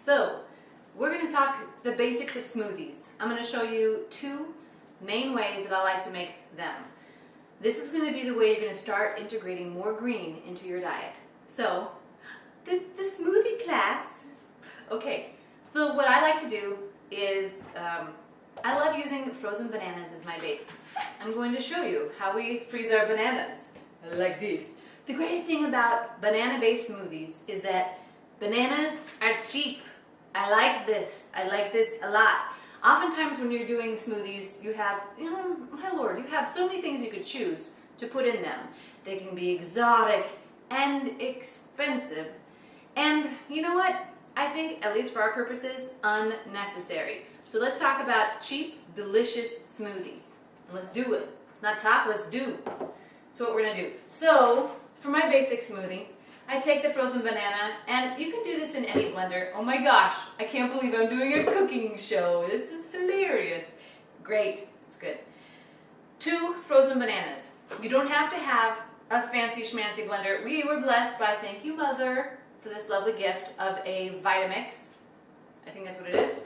So, we're going to talk the basics of smoothies. I'm going to show you two main ways that I like to make them. This is going to be the way you're going to start integrating more green into your diet. So, the smoothie class. Okay, so what I like to do is, I love using frozen bananas as my base. I'm going to show you how we freeze our bananas, like this. The great thing about banana-based smoothies is that bananas are cheap. I like this a lot. Oftentimes when you're doing smoothies, you have, my lord, you have so many things you could choose to put in them. They can be exotic and expensive. And you know what? I think, at least for our purposes, unnecessary. So let's talk about cheap, delicious smoothies. And let's do it. Let's not talk, let's do. That's what we're gonna do. So, for my basic smoothie, I take the frozen banana, and you can do this in any blender. Oh my gosh, I can't believe I'm doing a cooking show. This is hilarious. Great, it's good. 2 frozen bananas. You don't have to have a fancy schmancy blender. We were blessed by, thank you mother, for this lovely gift of a Vitamix. I think that's what it is.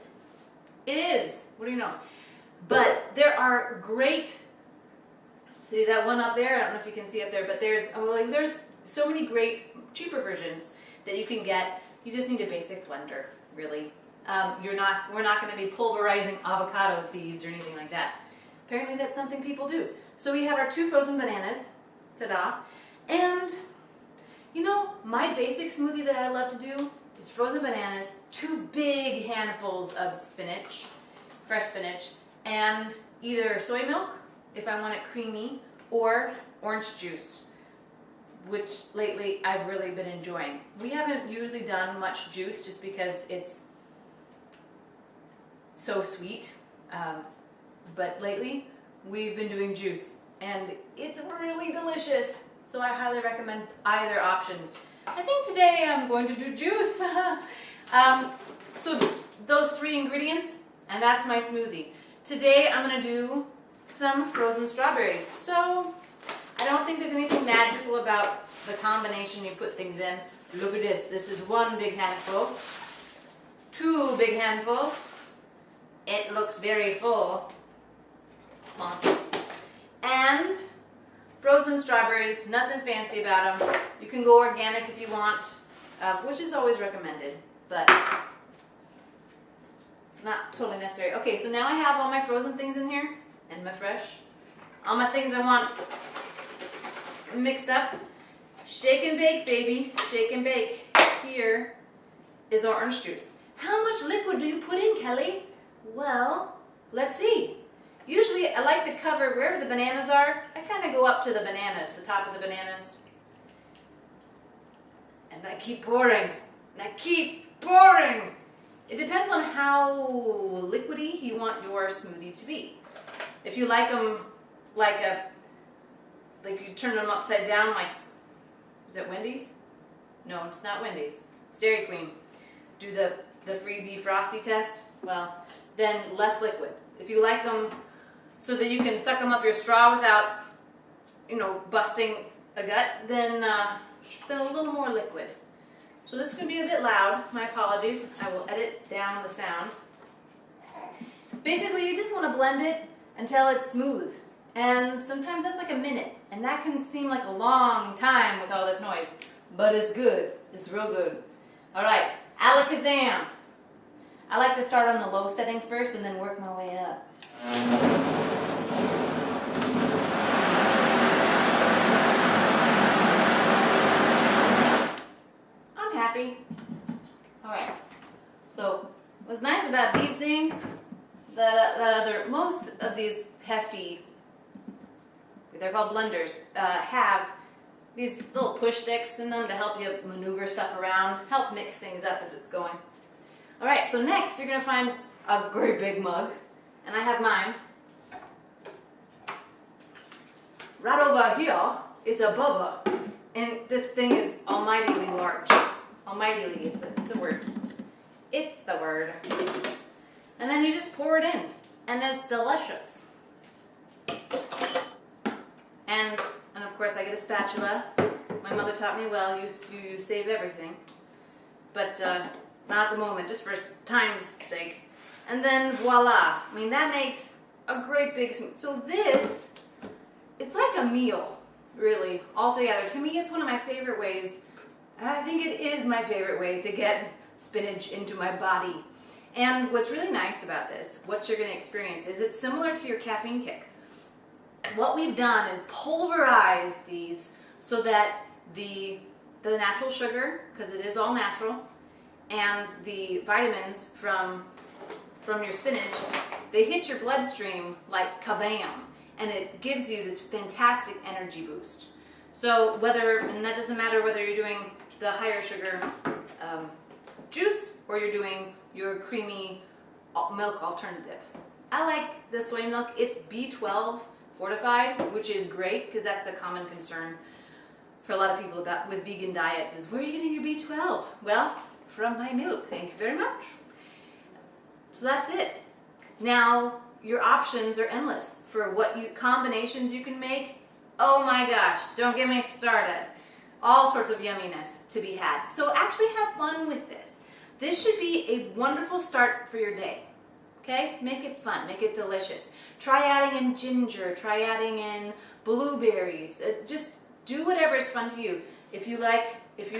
It is, what do you know? But there are great, see that one up there? I don't know if you can see up there, but there's so many great cheaper versions that you can get. You just need a basic blender, really. We're not going to be pulverizing avocado seeds or anything like that. Apparently that's something people do. So we have our 2 frozen bananas, ta-da, and you know, my basic smoothie that I love to do is frozen bananas, 2 big handfuls of spinach, fresh spinach, and either soy milk, if I want it creamy, or orange juice, which lately I've really been enjoying. We haven't usually done much juice just because it's so sweet, but lately we've been doing juice, and it's really delicious. So I highly recommend either options. I think today I'm going to do juice. So those 3 ingredients, and that's my smoothie. Today I'm going to do some frozen strawberries. So I don't think there's anything magical about the combination you put things in. Look at this. This is 1 big handful, 2 big handfuls. It looks very full. And frozen strawberries, nothing fancy about them. You can go organic if you want, which is always recommended, but not totally necessary. Okay, so now I have all my frozen things in here, and my fresh. All my things I want mixed up. Shake and bake, baby. Shake and bake. Here is our orange juice. How much liquid do you put in, Kelly? Well, let's see. Usually I like to cover wherever the bananas are. I kind of go up to the bananas, the top of the bananas. And I keep pouring. And I keep pouring. It depends on how liquidy you want your smoothie to be. If you like them like you turn them upside down, like, is it Wendy's? No, it's not Wendy's. It's Dairy Queen. Do the freezy frosty test. Well, then less liquid. If you like them so that you can suck them up your straw without, busting a gut, then a little more liquid. So this is going to be a bit loud. My apologies. I will edit down the sound. Basically, you just want to blend it until it's smooth. And sometimes that's like a minute. And that can seem like a long time with all this noise. But it's good. It's real good. All right. Alakazam. I like to start on the low setting first and then work my way up. I'm happy. Alright, so what's nice about these things, most of these hefty, they're called blenders, have these little push sticks in them to help you maneuver stuff around, help mix things up as it's going. Alright, so next you're going to find a great big mug. And I have mine. Right over here is a bubba. And this thing is almightily large. Almightily, it's a word. It's the word. And then you just pour it in. And it's delicious. And of course I get a spatula. My mother taught me, well, you save everything. But Not at the moment, just for time's sake. And then voila. I mean, that makes a great big smoothie. So this, it's like a meal, really, altogether. To me, it's one of my favorite ways. I think it is my favorite way to get spinach into my body. And what's really nice about this, what you're going to experience, is it's similar to your caffeine kick. What we've done is pulverize these so that the natural sugar, because it is all natural, and the vitamins from your spinach, they hit your bloodstream like kabam, and it gives you this fantastic energy boost. So and that doesn't matter whether you're doing the higher sugar juice or you're doing your creamy milk alternative. I like the soy milk. It's B12 fortified, which is great because that's a common concern for a lot of people with vegan diets is, where are you getting your B12? Well, from my milk, thank you very much. So that's it. Now, your options are endless for what combinations you can make. Oh my gosh, don't get me started. All sorts of yumminess to be had. So actually have fun with this. This should be a wonderful start for your day. Okay? Make it fun, make it delicious. Try adding in ginger, try adding in blueberries. Just do whatever is fun to you. If you're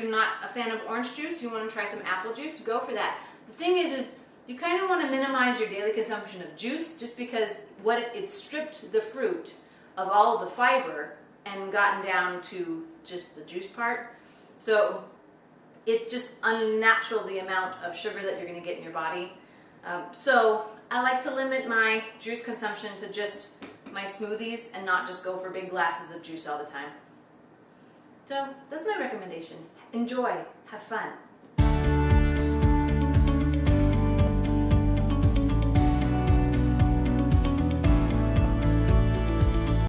not a fan of orange juice, you want to try some apple juice, go for that. The thing is you kind of want to minimize your daily consumption of juice just because it stripped the fruit of all of the fiber and gotten down to just the juice part. So it's just unnatural the amount of sugar that you're going to get in your body. So I like to limit my juice consumption to just my smoothies and not just go for big glasses of juice all the time. So that's my recommendation. Enjoy, have fun.